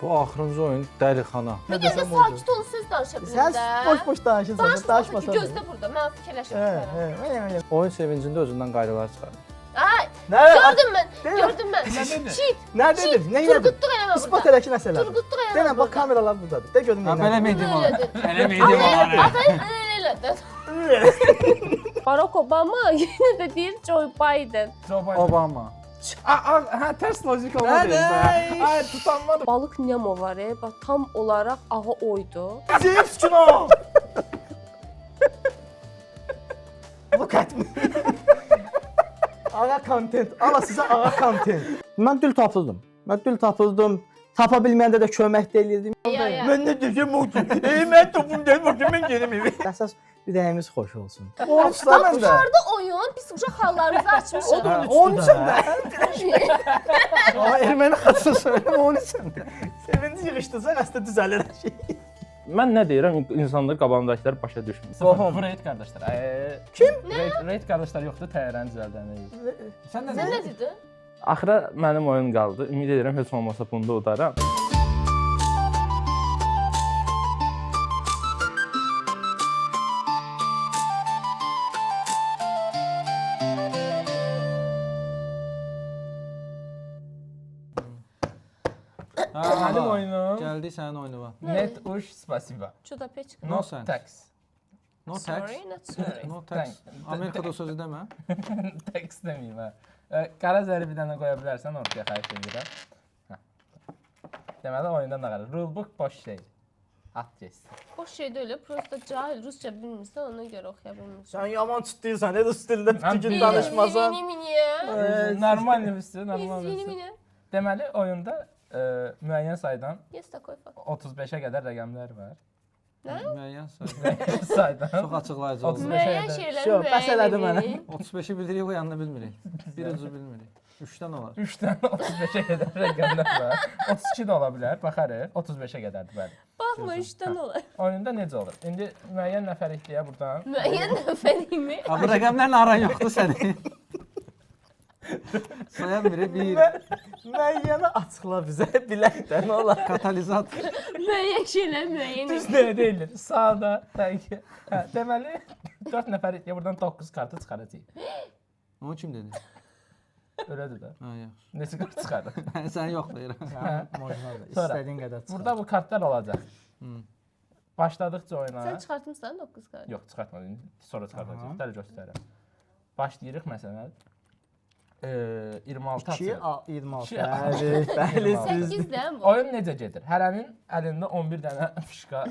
Bu axırıncı oyun dəlixana. Bir gədə sakit ol, söz danışa Sən bilir də. boş-boş danışırsan, Danışmasın ki, danışmasan. gözlə burada, mən fikirləşirəm. Oyun sevincində özündən qaydalar çıxarır. Ay, Nə? gördüm mən, Deyirəm. gördüm mən. Shit, Nə dedim? Nə elədim? turqutluq eləmə İspat burada. elə ki, nəsə elədim. Turqutluq eləmə Denən, bax burada. kameralar buradadır. De görüm nə Belə elədim. medim Elə ona. dedin. Belə medim ona. Aferin, elə. Barack Obama yenə də deyir Joe Biden. Obama. Hə, tərs logik olmadı. Ay, tutanmadı. Balıq Nemo var, bax tam olaraq ağı oydu. Zips kino. Look at me. Ağa content. Ala sizə ağa content. Mən dil tapıldım. Tapa bilməyəndə də kömək də eləyirdim. Ya. Mən nə deyəcəm o ki? Mən topum gəl baxım mən gelim evə. Əsas ürəyimiz xoş olsun. Olsa Bax, məndə. uşaqda oyun, biz uşaq hallarımızı açmışıq. Onun üçün də. Amma erməni xaçı söyləm onun üçün də. Sevinci yığışdırsa qəsdə düzəlir hər şey. Mən nə deyirəm, insanlar qabağımdakılar başa düşmür. Qohum. Raid qardaşlar. Kim? Raid qardaşlar yoxdur, təyyarəni düzəldəni. Sən nə Sən nə dedin? dedin? Axıra mənim oyun qaldı. Ümid edirəm heç olmasa bunda udaram. Mənim oyunum. Gəldi sənin oyununa. Net uş spasiba. Çuda peçka. No thanks. tax. No tax. Sorry, not sorry. No tax. Amerikada o sözü demə. Tax deməyim hə. Qara zəri bir dənə qoya bilərsən ortaya xahiş edirəm. Hə. Deməli oyundan da qara. Rulebook boş şey. At geçsin. Boş şey deyil, prosta cahil Rusça bilmirsən, ona görə oxuya bilmirsən. Sən yaman tutduysan, nə də stildə bütün gün danışmasan. Normal nüfusdur, normal İzvini nüfusdur. mini. Deməli oyunda müəyyən saydan Есть такой факт. 35-ə qədər rəqəmlər var. Müəyyən sayı. Saydan. Çox açıqlayıcı oldu. 35 Müəyyən şeydə- şeylər Şo, bəs elədi mənə. 35-i bilirik, o yanını bilmirik. Bir ucu bilmirik. 3-dən olar. 3-dən 35-ə qədər rəqəmlər var. 32 də ola bilər, baxarıq. 35-ə qədərdir bəli. Baxma, üçdən olar. Oyunda necə olur? İndi müəyyən nəfərlikliyə buradan Müəyyən nəfərimi. Ha, bu rəqəmlərlə aran yoxdur sənin. Sayan biri bir Müəyyəni açıqla bizə, bilək də nə olar. katalizator. Müəyyən şeylər müəyyən. düz nə deyilir? Sağda, təki. Hə, deməli 4 nəfərlikliyə buradan 9 kartı çıxaracağıq. Onu kim dedi? Elədir də. Ha, yaxşı. Neçə kart çıxardıq? Sən yoxlayıram. Mojnadır. Sonra. İstədiyin qədər çıx. Burada bu kartlar olacaq. Başladıqca oyuna. Sən çıxartmısan 9 kart. Yox, çıxartmadım. İndi sonra çıxardacağıq. Dəli göstərirəm. Başlayırıq məsələn. 26 2 atırıq. 26. İki, Bəli, bəli, siz. 8-dən bu. Oyun necə gedir? Hərənin əlində 11 dənə fişka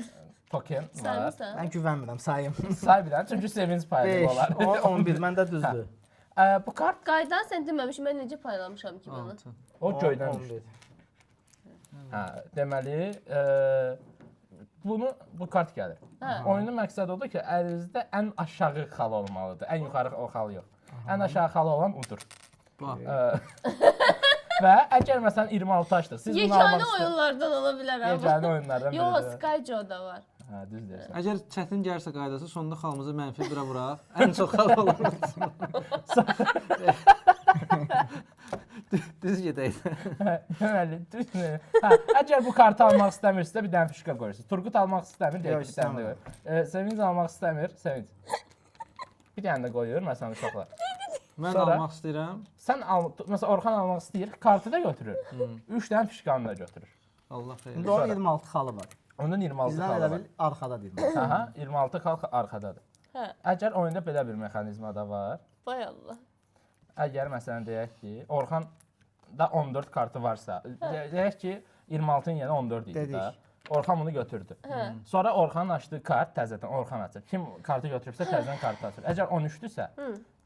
token var. Sayırsan. Mən güvənmirəm, sayım. Say bir dənə, çünki sevinç paylığı 5, olar. 10, 11, məndə düzdür. Bu kart Qaydan sən deməmişəm, mən necə paylamışam ki bunu. 6. o göydən 11. düşdü. Hə, deməli, bu kart gəlir. Hə. Oyunun məqsədi odur ki, əlinizdə ən aşağı xal olmalıdır. Ən yuxarı o xal yox. Ən aşağı xal olan udur. Və əgər məsələn 26 açdıq, siz bunu almaq Yeganə oyunlardan ola bilər amma. Yeganə oyunlardan Yox, biridir. Skyjo-da var. Hə, düz deyirsən. Əgər çətin gəlsə qaydası, sonda xalımızı mənfi 1-ə vuraq. Ən çox xal olur. Düz gedək. Deməli, düzdür. Hə, əgər bu kartı almaq istəmirsə, bir dənə fişka qoyursunuz. Turqut almaq istəmir, deyək bir dənə də qoyur. Sevinç almaq istəmir, Sevinç. Bir dənə də qoyur, məsələn, uşaqlar. Mən Sonra- almaq istəyirəm. Sən məsələn Orxan almaq istəyir, kartı da götürür. 3 dənə fişkanı da götürür. Allah xeyir. İndi onun 26 xalı var. Onun 26 Bizdən xalı elə var. bil arxada deyirəm. Aha, 26 xal arxadadır. Hə. Əgər oyunda belə bir mexanizma da var. Vay Allah. Əgər məsələn deyək ki, Orxan da 14 kartı varsa, deyək ki 26-ın yerinə 14 idi Dedik. də. Orxan bunu götürdü. Hə. Sonra Orxanın açdığı kart təzədən Orxan açır. Kim kartı götürübsə təzədən kartı açır. Əgər 13-dürsə,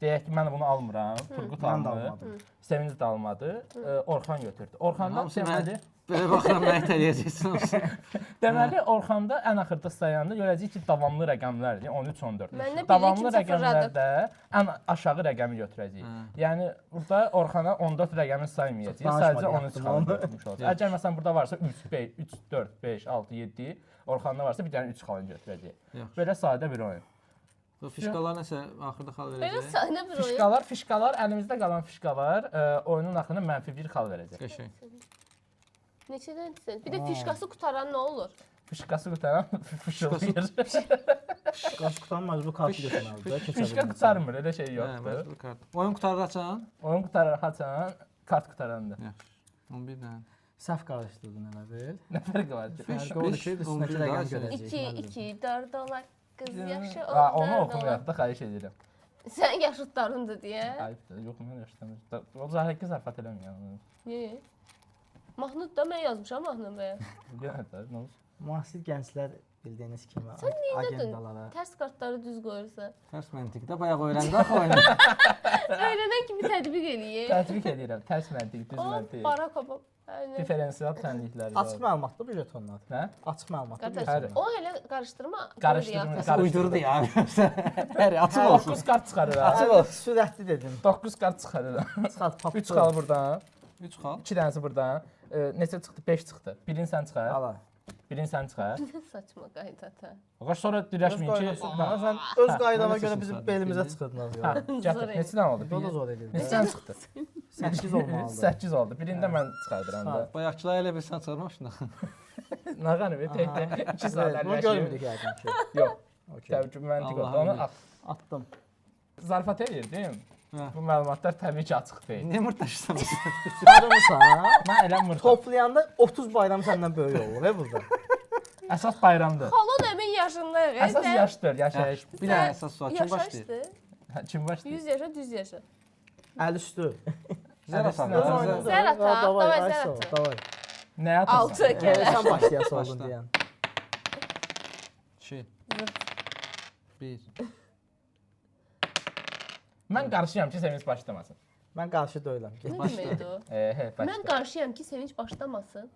deyək ki mən bunu almıram, Turqut Mən də almır, almadım. Sevinç də almadı, Orxan götürdü. Orxandan Hamısı deməli, Belə baxıram, mənə itələyəcəksin. deməli Orxanda ən axırda sayanda görəcəyik ki, davamlı rəqəmlərdir, 13, 14. Məndə biri Davamlı kimsə fırladıb. rəqəmlərdə ən aşağı rəqəmi götürəcəyik. Yəni burada Orxana 14 rəqəmi saymayacağıq, Danışma, sadəcə 13 yaptım xal onu. götürmüş olacaq. Əgər məsələn burada varsa 3, 5, 3, 4, 5, 6, 7, Orxanda varsa bir dənə 3 xalını götürəcəyik. Yaxşı. Belə sadə bir oyun. Bu fişkalar nəsə axırda xal Belə verəcək. sahnə bir oyun. Fişkalar, əlimizdə qalan fişkalar oyunun axırına -1 xal verəcək. Qəşəng. Neçədənsən? Bir də fişkası qutaran nə olur? Fışqası qutaran fışılır. Qaç qutanmaz bu kartı götürməlidir. Fışqa qutarmır, elə şey Hə, yoxdur. məcbur kart. Oyun qutarır açan. Oyun qutarar haçan, kart qutarandır. Yaxşı. 11 dənə. Səhv qarışdırdın elə bil. Nə fərqi var ki? Beş, Fərqi odur ki, beş, üstündəki 11 rəqəm daha görəcəyik. 2, 2, 4 olaq. Qız yaxşı Ha, onu oldu. oxumayaq da, xahiş edirəm. Sən yaşıtlarındır deyə. Ayıbdır, yox, mən yaşlanır. O zahirki zarfat eləməyəm. Niyə? Mahnı da mən yazmışam mahnıya. Yenə də, nə olsun? Müasir gənclər bildiyiniz kimi Neydin? agendalara. Tərs kartları düz qoyursan. Tərs məntiqdə bayaq öyrəndi axı oyunu. Öyrənən kimi tətbiq eləyir. Tətbiq edirəm. Tərs məntiq, düz O, məntiq. Barak Obama. Yəni, Differensial tənlikləri Açıq var. məlumatlı bir jetonlar. Nə? Açıq məlumatlı bir qardaş, jetonlar. o elə qarışdırma. Qarışdırma. Uydurdu ya. Bəri açıq olsun. 9 kart çıxarır. Açıq ol, sürətli dedim. 9 kart çıxarır. Çıxart, papı. 3 xal buradan, 3 xal. 2 dənəsi buradan. Neçə çıxdı? 5 çıxdı. Birini sən çıxar. Ala. Birini sən çıxar. Saçma qaydadır. Ağac sonra dirəşməyin ki. Sən öz qaydana Mən görə seçim bizim sadəcə, belimizə bildin? çıxırdınız Hə, ya. gətir. Neçə dənə oldu? O da zor edir. Neçə dənə çıxdı? 8 olmalıdır. 8 oldu. Birində mən çıxardıram da. Bayaqçılar elə bir sən çıxarmamışdın. Nağanı bir tek 2 saat Bunu əlləşir. görmürdük yəqin ki. Yox. Okey. Təbii ki, məntiq oldu. Allah'a Onu emanet. Atdım. zarfat edirdim. Hə. Bu məlumatlar təbii ki, açıq deyil. Niyə mırtdaşırsan? Yarımsan. Mən eləmirəm. Toplayanda 30 bayram səndən böyük olur he burada. Əsas bayramdır. Xalon əmin yaşında. Əsas yaşdır, yaşayış. Bir dənə əsas sual. Kim başlayır? Yaşaşdı. Kim başlayır? 100 yaşa, düz yaşa. Əl üstü. Zər atam. Öz zər. oyunu. Zər ata, davay zər ata. ata. Davay. Nəyə atarsan? 6 gələ. Sən başlayasın oldun Başla. deyən. 2 1 Mən qarşıyam ki, Sevinç başlamasın. Mən qarşı deyiləm. Get. Nə deməkdir o? Başla. Mən qarşıyam ki, sevinç başlamasın.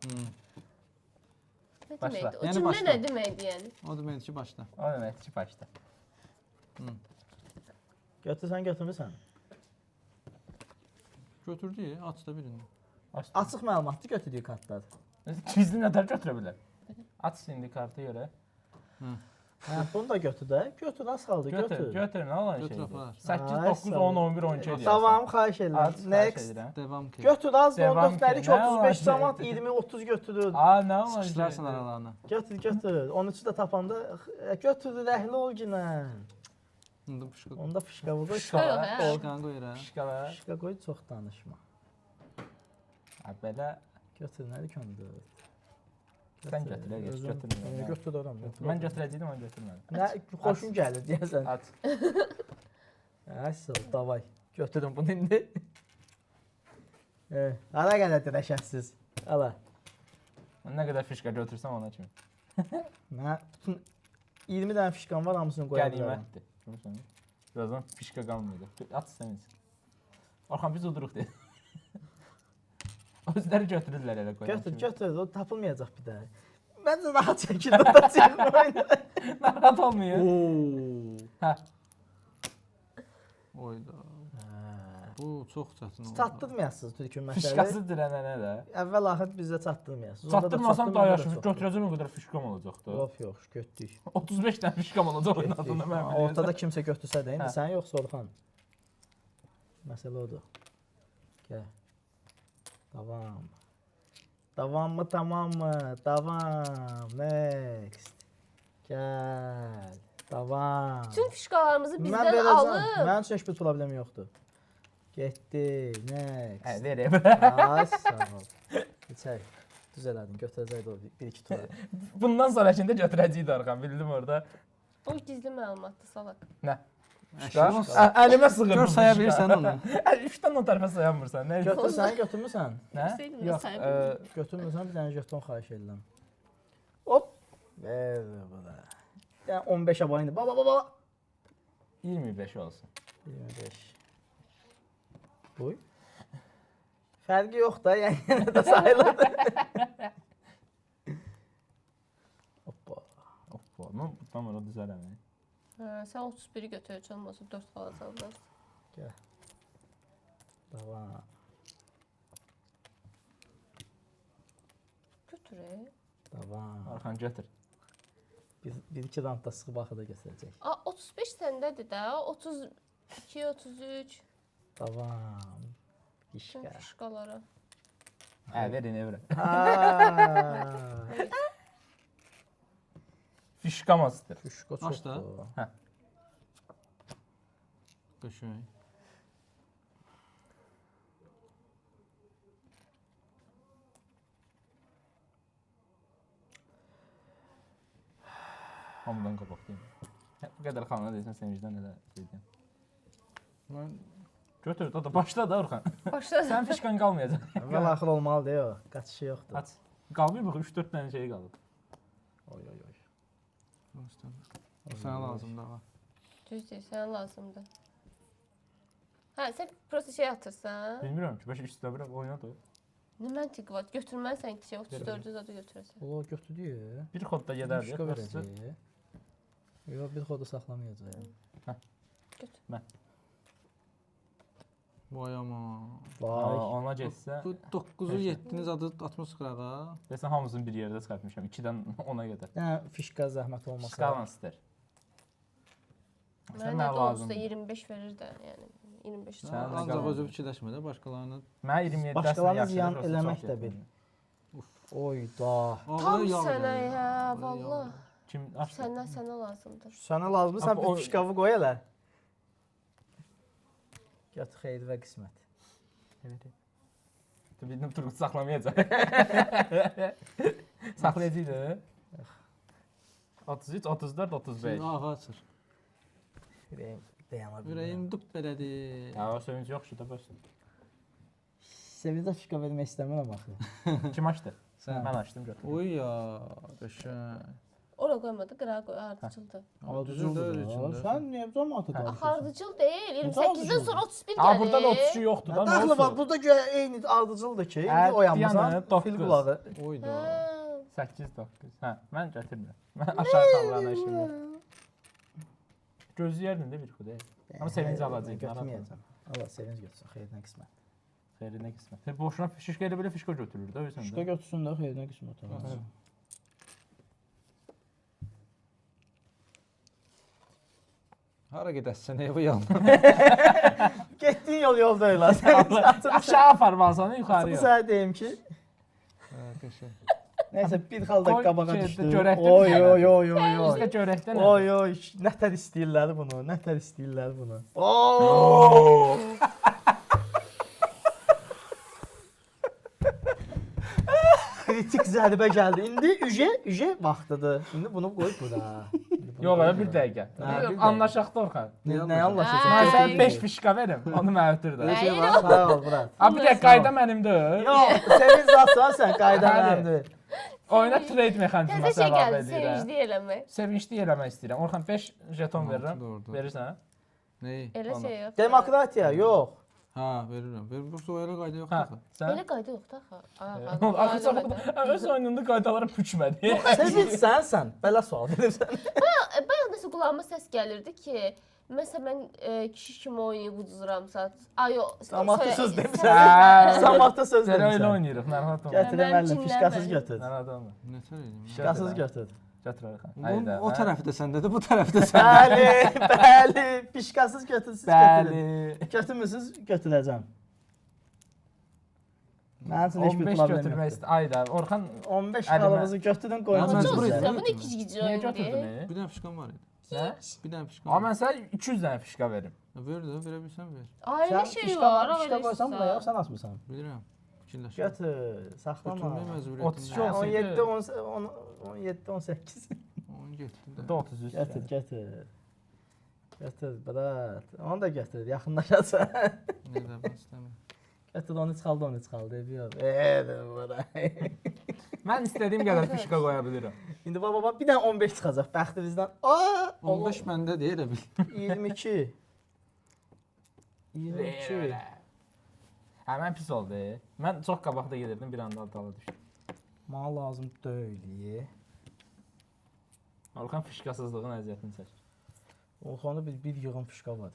Nə Başla. deməkdir? O Yəni cümlə başla. nə deməkdir yəni? O deməkdir ki, başla. O deməkdir ki, başla. Götürsən, götürmüsən. Götürdü, aç da birini. Açıq məlumatlı götürdüyü kartlar. Gizli nətər götürə bilər? Aç indi kartı görə. Hə, bunu da götür də. Götür, az qaldı, Götür, götür. götür, nə olan Götür, şeydir? apar. 8, Ay, 9, sağ 10, ol. 11, 12 edirsən. Tamam, xahiş Aç, edirəm. xahiş Next. edirəm. Devam ki. Götür, az da Devam 14 bəli ki, ki, nə 35 var? cəmat 20, 30 götürür. Aa, nə olan Sıçrarsın şeydir? aralarına. Götür, götür. 13'ü də tapanda götür, rəhli ol ginə. İndi pışqı. Onda fışqa vurdu. Fışqa yox, hə? Pışqanı qoyur ha. Fışqalar. Fışqa qoy, çox danışma. Ha, belə Götür, nədir köndür? sən götür, geç, götürmürəm. Götür oram. Mən götürəcəydim, mən götürmədim. Nə xoşum gəlir deyəsən. Aç. Əsl, davay. Götürün bunu indi. Hara qədər dirəşəsiz. Ala. Mən nə qədər fışqa götürsəm ona kimi. Mən bütün 20 dənə fışqam var, hamısını qoya bilərəm. Qənimətdir. Görürsən? Birazdan fışqa qalmayacaq. Aç sən. Orxan biz uduruq deyir. Özləri götürürlər elə qoyan. Götür, götür, o tapılmayacaq bir də. Məncə rahat şəkildə tutacaq oyunu. Narahat olmuyor. Hə. Oyda. Bu çox çətin oldu. Çatdırmayasınız türkün məsələ. Fışqası dirənənə də. Əvvəl axır bizə çatdırmayasınız. Onda da Çatdırmasam da çatdırmayanda yaşım çox. götürəcəm o qədər fışqam olacaqdı. Yox, yox, götdük. 35 dənə fışqam olacaq oynadığında mən bilirəm. Ortada kimsə götürsə də indi Hə. sən yox Orxan. Məsələ odur. Gəl. Davam. Davam mı, tamam mı? Davam. Next. Gəl. Davam. Bütün fişkalarımızı Mən bizdən verəcəm. alıb. Mənim üçün heç bir problem yoxdur. Getdi. Next. Hə, verəm. Ay, sağ ol. Keçək. Düz elədin. Götürəcəkdi o 1-2 tura. Bundan sonrakında götürəcəydi Orxan, bildim orada. Bu gizli məlumatdır salaq. Nə? Əşkar olsun. Əlimə sığır. Gör saya bilirsən onu. 3-dən o tərəfə sayanmırsan. Nə? Götürsən, götürmüsən? Nə? Bilsəydim Yox, saydım. Götürmürsən, bir dənə jeton xahiş edirəm. Hop. Ver bura. Bir dənə 15-ə bayındır. Baba, baba. 25 olsun. 25. Buy. Fərqi yox da, yəni yenə də sayılır. Hoppa. Hoppa, mən bundan sonra düzələm. Sən 31-i götürəcəksən, olmasa 4 qalacaqlar. Gəl. Davam. Götür. Davam. Orxan götür. Bir-iki randda sıxı baxı da götürəcək. 35 səndədir də, 32, 33. Davam. Bütün İşqə. fişkalara. Verin evre. Ha. Fişka master. Füşko Başla. çoxdur. Qəşəng. Hamıdan qabaq deyim. Bu qədər xanına deyirsən, sevincdən elə deyirəm. Mən Götür, da başla da Orxan. Başla. Sənin fişkan qalmayacaq. Əvvəl axır olmalıdır o. Qaçışı yoxdur. Aç. Qalmıyor bu 3-4 dənə şey qalıb. Oy oy oy. o sənə lazımdır ağa. Düz deyil, sənə lazımdır. Hə, sən prosta şey atırsan. Bilmirəm ki, bəs üstə bir oynadı. Nə məntiq var? Götürməlisən ki, 34-cü zadı götürəsən. O götürdü. Bir xodda gedər Füşko deyə. verəcək. Yox, bir xodu saxlamayacaq. Vay aman. Vay. Ona getsə, Bu 9-u 7-ni zadı atmosfer ağa. desən hamısını bir yerdə çıxartmışam. 2-dən 10-a qədər. Yəni fişka zəhmət olmasa. Skalan istər. Mənə də olsa 25 verir də, yəni 25 Sən nə Ancaq qaldı? özü fikirləşmə də başqalarını. Mən 27 Başqalarına ziyan eləmək də bil. Oyda. Tam sənə ya, valla. Kim açdı? Sənə lazımdır. Sənə lazımdır, sən Abi, o- bir fişkavı qoy elə. Gətir xeyir və qismət. Bildim Turgut saxlamayacaq. Saxlayacaqdı. 33, 34, 35. Ağa açır. Ürəyim dayana bilmir. Ürəyim dup belədir. Ya o sevinç yoxdur da bəs. Sevincə fişka vermək istəmirəm axı. Kim açdı? Sən. Mən açdım götür. Oy ya, qəşəng. Ora qoymadı, qırağa qoy, ardıcıldır. Düzüldür içində. Sən niyə cəmaata Axı danışırsan? ardıcıl deyil, 28-dən sonra 31 gəlir. Ha burada da 32 yoxdur da. Daxlı var, burada göyə eyni ardıcıldır ki, indi oyanmasan, Diyanə, doqquz. fil qulağı. Oy da. Hə. 8 9. Hə, mən gətirmirəm. Mən aşağı xallarına işim yox. Gözləyərdin də bir xuda. Amma sevinc alacaq. Götürməyəcəm. Allah sevinc götürsün, xeyrinə qismət. Xeyrinə qismət. Boşuna fişka elə belə fişka götürür də özündə. Fişka götürsün də xeyrinə qismət olsun. Hara gedəsən evi yanına. Getdiyin yol yolda elə. Aşağı aparmalısan yuxarıya. Sənə deyim ki, Hə, qəşəng. nəysə bir xalda Qoy qabağa şeydə, düşdü. görəkdə Oy bir oy oy oy Biz də oy. görəkdə nə? Oy oy, nətər istəyirlər bunu, nətər istəyirlər bunu. Oo! Kritik zərbə gəldi. İndi üje vaxtıdır. İndi bunu qoy bura. Yox, elə bir dəqiqə. Hə, bir dəqiqə. Anlaşaq da Orxan. Nə anlaşacaq? Hə, Mən sənə Götür. 5 fişka verim. Onu mənə ötür də. Şey var, sağ ol, Murat. Abi bir dəqiqə qayda mənimdir. Yox, senin zatsan sən qayda Hadi. mənimdir. Oyuna trade mexanizması Təzə şey əlavə gəldi, edirəm. sevincli eləmək. Sevincli eləmək istəyirəm. Orxan 5 jeton Tamam, verirəm. doğru. Verirsən? Nəyi? Elə Ona. şey yox. Demokratiya yox. Ha, verirəm. Bu soyara qayda yoxdur Hə, axı. sən? Elə qayda yoxdur axı. Axı sən öz oyununda qaydalara püçmədi. Sevinç sənsən. Belə sual verirsən. Bayaq nəsə qulağıma səs gəlirdi ki, məsələn mən kişi kimi oynayıb uduzuramsa, ayo, Samatlı söz Hə. demirsən. Samatlı söz Sən elə demirsən. oynayırıq, narahat olma. Gətir Mənim əməllə, kimlər fişkasız mənim? götür. Narahat olma. Nətər edim? Fişkasız götür. Götür Orxan. O hə? tərəfi də səndədir, bu tərəfi də səndədir. Bəli, bəli. Fişkasız götür, siz götürün. Bəli. Götürmürsünüz, götürəcəm. Mənim üçün heç bir 15 problem götürmək yoxdur. istə. Ayda Orxan 15 Əlimə- xalımızı götürün, qoyun Mən Çox məcbur sizə. edim. bu nə kic-kic niyə oyundur. götürdün? Bir dənə fişkan var idi. Nə? Bir dənə fişkan. Amma mən sənə 200 dənə fişka verim. Ver də, verə bilsən ver. Ailə Sən şey fişka var, var, fişka qoysan buraya, sən açmısan. Bilirəm. Fikirləşirəm. Götür, saxlama. Götürməyə məcburiyyətim 32 var. olsun. 17, 17, 18. Onu getdi də. Da 33. Götür, götür. Götür, brat. Onu da götür, yaxınlaşasan. Nə də ben istəmirəm. Götür, onu çıxaldı, onu çıxaldı. Yox. Bura. Mən istədiyim qədər fişka qoya bilirəm. İndi baba, bir dənə 15 çıxacaq bəxtimizdən. Aa, 15 məndə deyil elə bil. 22. 22. Hə, mən pis oldu. Mən çox qabaqda gedirdim, bir anda dala düşdüm. Mənə lazım deyil. Orxan fişkasızlığın əziyyətini çəkir. Orxanda bir yığın fişka var.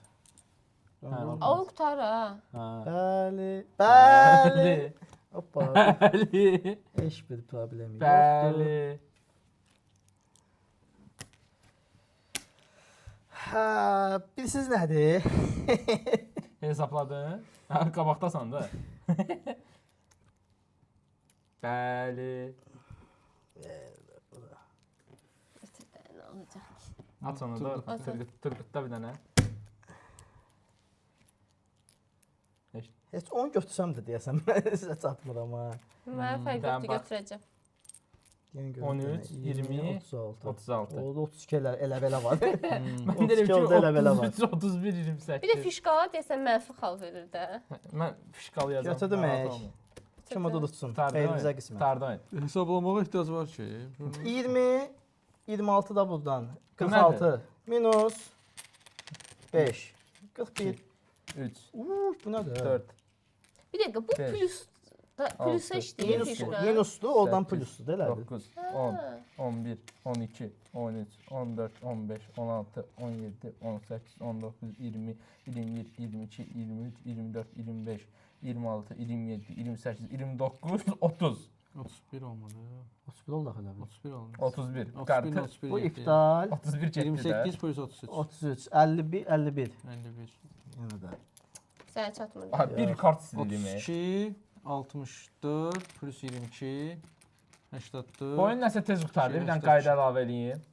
Hə, O qutar ha. Hə. Bəli, bəli. Hoppa, Bəli. heç bir problem yoxdur. Bəli. Hə, bilirsiz nədir? Hesabladın? Hə, qabaqdasan da. Bəli. Nə olacaq? Aç onu da. Turqutda bir dənə. Heç 10 götürsəm də deyəsən mən sizə çatmıram ha. Mən fərq Tamam, yoxdur, bax. götürəcəm. Yəni 13, 20, 36. 36. Orada 32 elə belə var. Mən deyirəm ki, 33, 31, 28. Bir də fişkala deyəsən mənfi xal verir də. Mən fişkal yazam. Götürdüm Kim o da tutsun. Xeyrinizə qismət. Tardan. Hesablamağa ehtiyac var ki. 20 26 da buradan. 46 minus 5 41. 3, Bu nədir? 4, Bir dəqiqə, bu Beş, plus plus altı, işləyir Minus, fişka. minusdur, oradan 8, plusdur elədir. 9, 10, 11, 12, 13, 14, 15, 16, 17, 18, 19, 20, 21, 22, 23, 24, 25, 26, 27, 28, 29, 30. 31 olmadı. 31 oldu axı elə. 31 olmadı. 31. 31, Kartı 31. Bu iptal. 31 getdi də. 28 plus 33. 33 51 51. 51. Yenə də. Sənə çatmır. Aha, bir kart sildim. 32 64 plus 22 84. Bu oyun nəsə tez qurtardı. Bir dənə qayda əlavə eləyin.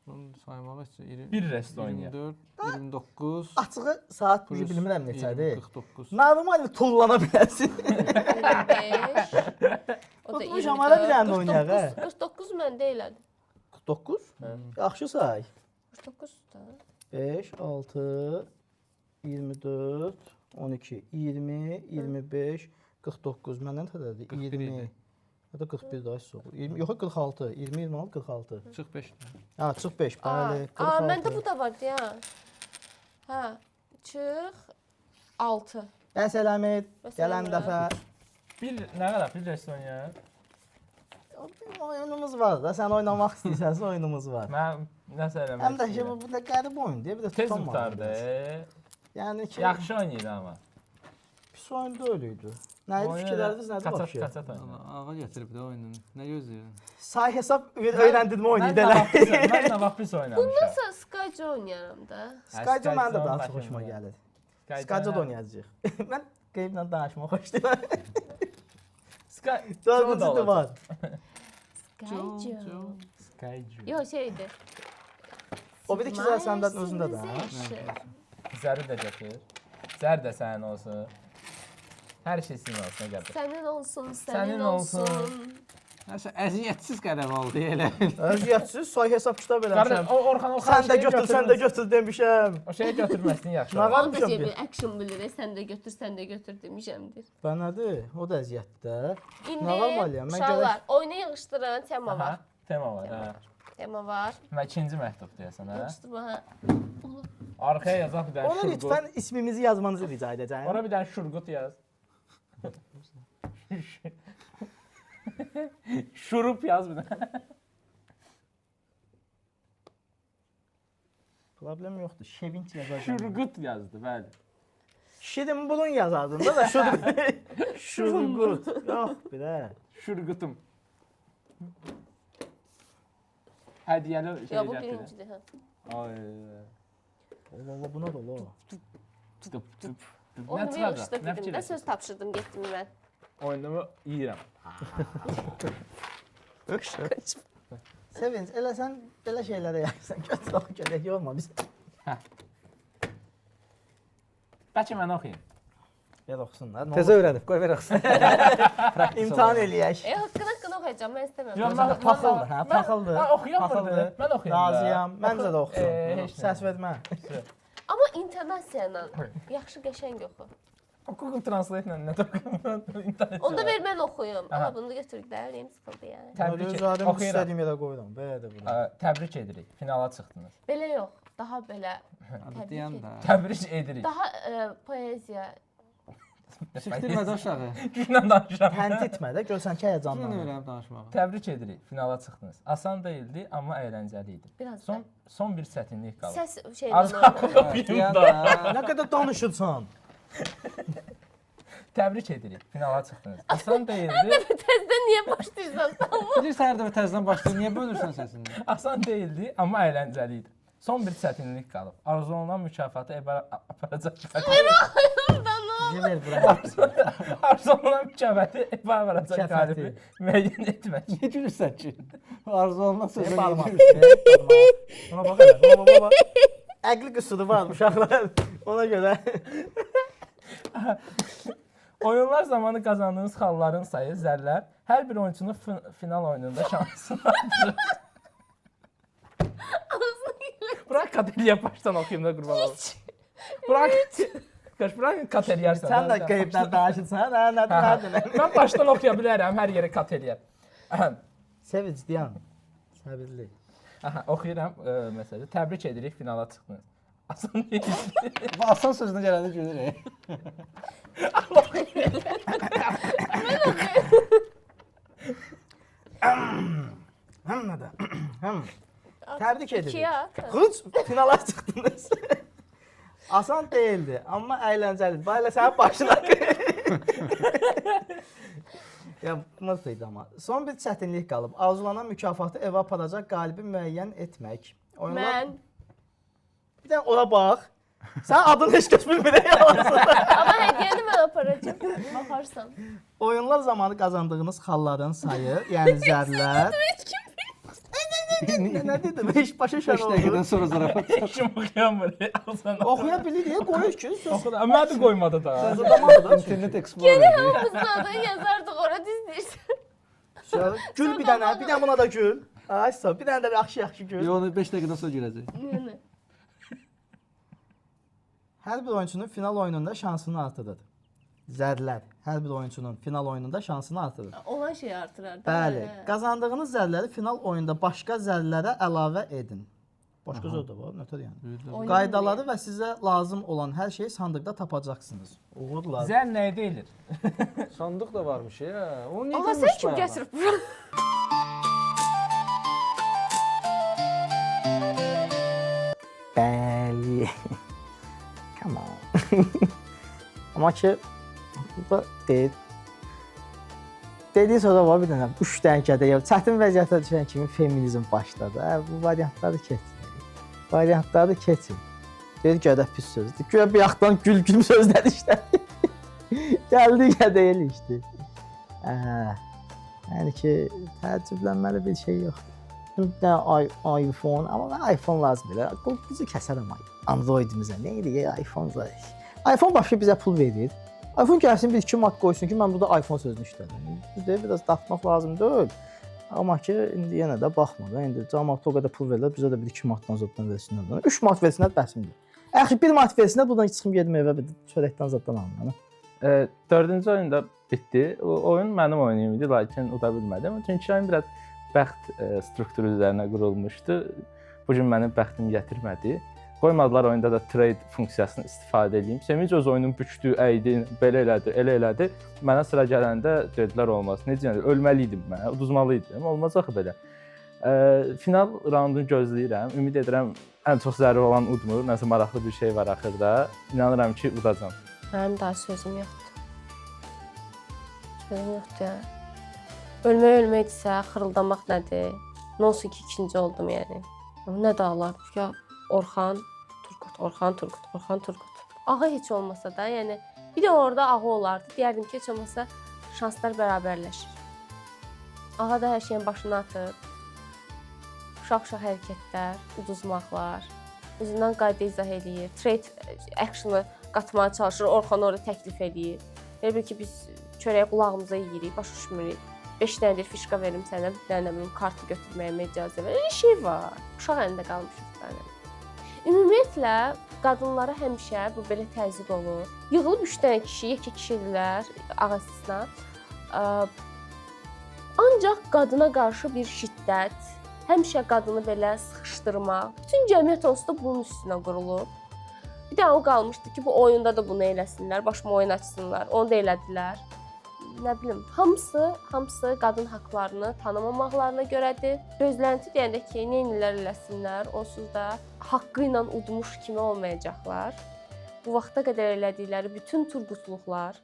Bunu saymağa isə 20. Bir rest oynayaq. 24 29 Açığı saat plus bizi bilmirəm neçədir. 49. Normal tullana bilərsin. 25. O da Tutmuşam, hələ bir dənə də 24. oynayaq, hə? 49 məndə elədi. 49? Yaxşı say. 49 da. 5 6 24 12 20 25 49 məndən tədədir? 41 20 idi. ya da 41 daha soğuk. 20 yox 46 20 26 46. Çıx 5. Ha çıx 5 bəli. Aa, məndə bu da vardı ya. Hə, çıx 6. Əsələmət gələn Məsələn, dəfə Bir nə qədər bir rest oynayaq. bir oyunumuz var da sən oynamaq istəsənsə oyunumuz var. Mən nəsə eləmək Həm də ki bu da qəribə oyun deyə bir də tez tutanmadım. qurtardı. Yəni ki Yaxşı oynayır amma. pis oyun deyil idi. Nə idi fikirləriniz nədir Qaçat baxış? qaçat oynayır. Ağa gətirib də oyunun. Nə gözləyirsən? Say hesab öyrəndirmə oynayır Mən dələ. nə vaxt pis oynamışam. Nasıl Skyce oynayaram da. Skyce məndə Skyce daha başım çox xoşuma var. gəlir. Skyce- Skyce da oynayacağıq. Mən qeyblə danışmaq xoşlayıram. Sky Dördüncü də var. Skyce. Skyce. Yox, şeydi. O biri ki səndən özündə də. ha? Zəri də gətir. Zər də sənin olsun. Hər şey sənin olsun gətir. Sənin olsun, Sənin sənin olsun. olsun. Nəsə əziyyətsiz qədəm oldu elə. Əziyyətsiz say hesab kitab Qardaş, eləmişəm. Orxan o Sən də götür, sən də götür demişəm. O şeyi götürməsin yaxşı. Nə olur. var? O da Almışam şey bir. bir action bilir, sən də götür, sən də götür demişəmdir. Bə nədir? O da əziyyətdə. İndi Nə var Maliya? Mən uşaqlar, oyunu yığışdırın, tema var. Aha, tema var. Hə. Tema var. Və ikinci məktub deyəsən, hə? Yığışdırma, hə. Arkaya yazaq bir dənə Ona şurqut. lütfən ismimizi yazmanızı rica edəcəyim. Ora bir dənə şurqut yaz. Şurup yaz bir dənə. Problem yoxdur. Şevinç yazacağam. Şurqut yazdı, bəli. Şirin burun yazardın da şurgut. Yox, bir də. Şurqutum. Hədiyyəli şey Ya bu gətirir. birincidir, hə. Ay. Allah buna da ola. Tıp tıp. Onu Nə bir çıxacaq? yığışdır Nə dedim də fikirləşirsən? söz tapşırdım, getdim mən. Oyunumu yeyirəm. Sevinç, elə sən belə şeylərə yazsan, götür oxu görək, yorma biz. Bəlkə mən oxuyayım. Gəl oxusunlar. nə Təzə olur? öyrənib, qoy ver oxusun. İmtahan eləyək. Haqqını oxuyacağam, mən istəmirəm. Yox, Paxıldı, hə, paxıldı. Mən oxuyamırdı. Mən oxuyayım da. Razıyam. Məncə də oxusun. heç nə. Səs vermə. Amma intonasiya ilə yaxşı qəşəng oxu. Google Translate ilə nə toxunum? Onda ver mən oxuyum. Aha. Amma bunu götürük də, ürəyim sıxıldı yəni. Təbrik Özlərim oxuyuram. istədiyim yerə qoyuram. Belə də bunu. Təbrik edirik. Finala çıxdınız. Belə yox, daha belə Hadi deyən də. Təbrik edirik. daha poeziya. Sikdirmədə aşağı. Güclə danışıram. Tənt etmə də, görsən ki, Mən həyəcanlanır. öyrənib danışmağı. Təbrik edirik. Finala çıxdınız. Asan deyildi, amma əyləncəli idi. Biraz Son bir çətinlik qaldı. səs Az şeydən. Deyən də. Nə qədər danışırsan? Təbrik edirik. Finala çıxdınız. Asan deyildi. Təzədən niyə başlayırsan? Bilirsən hər dəfə təzədən başlayır, niyə bölürsən səsini? Asan deyildi, amma əyləncəli idi. Son bir çətinlik qalıb. Arzulanan mükafatı aparacaq. Ver bura. Arzu olunan mükafatı var varacaq Mükafatı. qalibi müəyyən etmək. Niyə gülürsən ki? Arzu olmaz sözə Barmaq. gülürsən. Ona bax elə, baba. Əqli qüsuru var uşaqlar. Ona görə. Oyunlar zamanı qazandığınız xalların sayı zərlər hər bir oyunçunun final oyununda şansını artırır. Bırak Kateliya baştan oxuyum da qurban olum. Bırak. Kaç bırak Kateliyarsan. Sən də qeybdən danışırsan, hə, nədir? Mən başdan oxuya bilərəm, hər yeri Kateliyar. Sevinç dayan. Səbirli. Aha, oxuyuram məsələn. Təbrik edirik, finala çıxdınız. Asan deyil. Bu asan sözünə gələndə gülür. Həm nədə? Həm. Təbrik edirik. İkiyə. Xıç, finala çıxdınız. Asan değildi, amma əyləncəlidir. Bayla sənin başına. Ya, mırtıydı amma. Son bir çətinlik qalıb. Arzulanan mükafatı evə aparacaq qalibi müəyyən etmək. Mən. Bir də ora bax. Sən adını heç kəs bilmir yalansın. Amma hədiyyəni mən aparacağım. Baxarsan. Oyunlar zamanı qazandığınız xalların sayı, yəni zərlər. Nə dedim? Heç başa 5 şər dəqiqədən oldu. sonra zarafat. Kim oxuyamır? Oxuya bilirik, qoyur ki, söz. Mədi qoymadı da. Söz adamadı da. İnternet Explorer. Hamımızda da yazardıq ora dizdirsən. Gül bir dənə, bir dənə buna da gül. Ay sağ, bir dənə də yaxşı gül. Yo, onu 5 dəqiqədən sonra görəcək. Yəni. Hər bir oyunçunun final oyununda şansını artırır. Zərlər. Hər bir oyunçunun final oyununda şansını artırır. Olan şey artırar. Bəli. Qazandığınız zərləri final oyunda başqa zərlərə əlavə edin. Başqa söz də var, nötr yəni. Qaydaları və sizə lazım olan hər şeyi sandıqda tapacaqsınız. Uğurlar. Zər nəyə deyilir? Sandıq da varmış ya. Onu niyə Amma sən kim gətirib bura? Bəli. Come on. Amma ki bu deyil. Dediyi sonra var bir dənə 3 dəqiqədə ya çətin vəziyyətə düşən kimi feminizm başladı. Hə, bu variantları keçin. Variantları keçin. Deyir gədə pis sözdür. Güya bir yaxdan gül sözlər işlədi. Gəldi qədəyəli işdi. Yəni ki, təəccüblənməli bir şey yoxdur. Bir dənə iPhone, amma mən iPhone lazım deyil. Bizi kəsərəm Androidimizə. Nə edir iPhone var. iPhone başqa bizə pul verir. iPhone gəlsin 1-2 mat qoysun ki, mən burada iPhone sözünü işlədim. Bizdə biraz daxmaq lazım deyil. Amma ki, indi yenə də baxma da. İndi cəmaata o qədər pul verirlər, bizə də 1-2 matdan zaddan versinlər. 3 mat versinlər, bəsimdir. Əxi 1 mat versinlər, buradan çıxım gedim evə bir çörəkdən zaddan alım. 4-cü oyunda bitdi. O oyun mənim oyunum idi, lakin uda bilmədim. Çünki oyun biraz bəxt strukturu üzərinə qurulmuşdu. Bu gün mənim bəxtim gətirmədi. Qoymadılar oyunda da trade funksiyasını istifadə edeyim. Sevinç öz oyunun bükdü, əydi, belə elədi, elə elədi. Mənə sıra gələndə dedilər olmaz. Necə yəni ölməli idim mən, uduzmalı idim. Olmaz axı belə. Final raundunu gözləyirəm. Ümid edirəm ən çox zəruri olan udmur. Nəsə maraqlı bir şey var axırda. İnanıram ki, udacam. Mənim daha sözüm yoxdur. Sözüm yoxdur ya. Ölməkdirsə, xırıldamaq nədir? Nə olsun ki, ikinci oldum yəni. Nə də olar? Ya Orxan, Turqut, Orxan, Turqut, Orxan, Turqut. Ağa heç olmasa da, yəni bir də orada ağa olardı. Deyərdim ki, heç olmasa şanslar bərabərləşir. Ağa da hər şeyin başına atır. Uşaq-uşaq hərəkətlər, uduzmaqlar, özündən qayda izah eləyir. Trade action'ı qatmağa çalışır, Orxan orada təklif eləyir. Elə bil ki, biz çörəyi qulağımıza yeyirik, başa düşmürük. 5 dənə fişqa verim sənə, bir dənə bilim kartı götürməyimə icazə ver. Elə şey var. Uşaq əlində qalmışıq mənim. Ümumiyyətlə, qadınlara həmişə bu belə təzyiq olur. Yığılıb 3 dənə kişi, yekə kişidirlər, ağasına. Ancaq qadına qarşı bir şiddət, həmişə qadını belə sıxışdırmaq. Bütün cəmiyyət onsuz da bunun üstünə qurulub. Bir də o qalmışdı ki, bu oyunda da bunu eləsinlər, başıma oyun açsınlar. Onu da elədilər. Nə bilim, hamısı qadın haqqlarını tanımamaqlarına görədir. Gözlənti deyəndə ki, neynilər eləsinlər, onsuz da haqqı ilə udmuş kimi olmayacaqlar. Bu vaxta qədər elədikləri bütün turqutluqlar,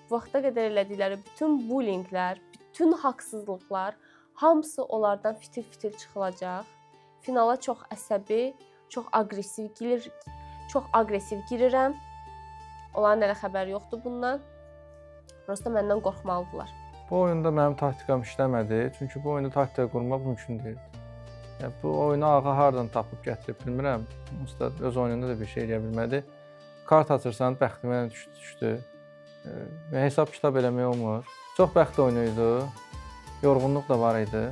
bu vaxta qədər elədikləri bütün bullyinglər, bütün haqsızlıqlar, hamısı onlardan fitil-fitil çıxılacaq. Finala çox əsəbi, çox aqressiv girirəm. Onların elə xəbəri yoxdur bundan. Prosta məndən qorxmalıdırlar. Bu oyunda mənim taktikam işləmədi, çünki bu oyunda taktika qurmaq mümkün deyildi. Yəni bu oyunu ağa hardan tapıb gətirib bilmirəm. Ustad öz oyununda da bir şey eləyə bilmədi. Kart açırsan, bəxtimə düşdü. Və hesab kitab eləmək olmur. Çox bəxt oyunu idi. Yorğunluq da var idi.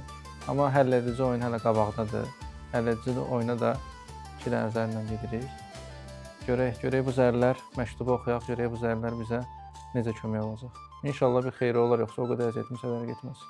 Amma həlledici oyun hələ qabaqdadır. Həlledici oyuna da 2 dənə zərlə gedirik. Görək bu zərlər, məktubu oxuyaq, görək bu zərlər bizə necə kömək olacaq. İnşallah bir xeyri olar, yoxsa o qədər əziyyətimiz hələ getməz.